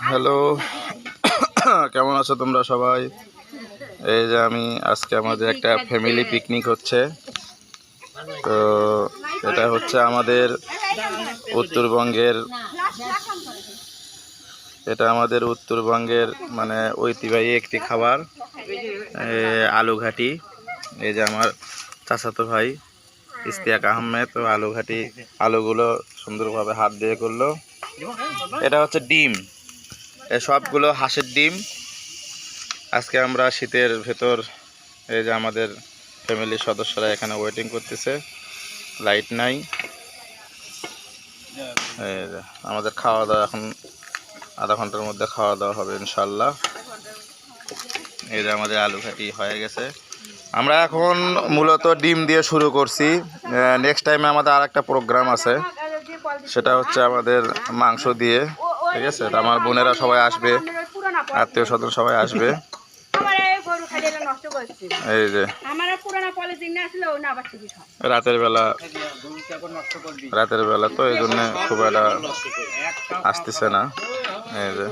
Hello, কেমন আছো তোমরা সবাই? এই যে আমি আজকে আমাদের একটা ফ্যামিলি পিকনিক হচ্ছে। তো এটা হচ্ছে আমাদের উত্তরবঙ্গের মানে ঐতিহ্যবাহী একটি খাবার, আলু ঘাটি। এই যে আমার চাচাতো ভাই ইশতিয়াক আহমেদ তো আলুগুলো সুন্দরভাবে হাত দিয়ে করলো। এটা হচ্ছে ডিম, সবগুলো হাঁসের ডিম। আজকে আমরা শীতের ভেতর এই যে আমাদের ফ্যামিলির সদস্যরা এখানে ওয়েটিং করতেছে, লাইট নাই। এই যে আমাদের খাওয়া দাওয়া এখন আধা ঘন্টার মধ্যে খাওয়া দাওয়া হবে ইনশাল্লাহ। এই যে আমাদের আলু ঘাটি হয়ে গেছে। আমরা এখন মূলত ডিম দিয়ে শুরু করছি। নেক্সট টাইমে আমাদের আর একটা প্রোগ্রাম আছে, সেটা হচ্ছে আমাদের মাংস দিয়ে। ঠিক আছে, আমার বোনেরা সবাই আসবে, আত্মীয় স্বজন সবাই আসবে। এই যে রাতের বেলা তো এই জন্য খুব একটা আসতেছে না। এই যে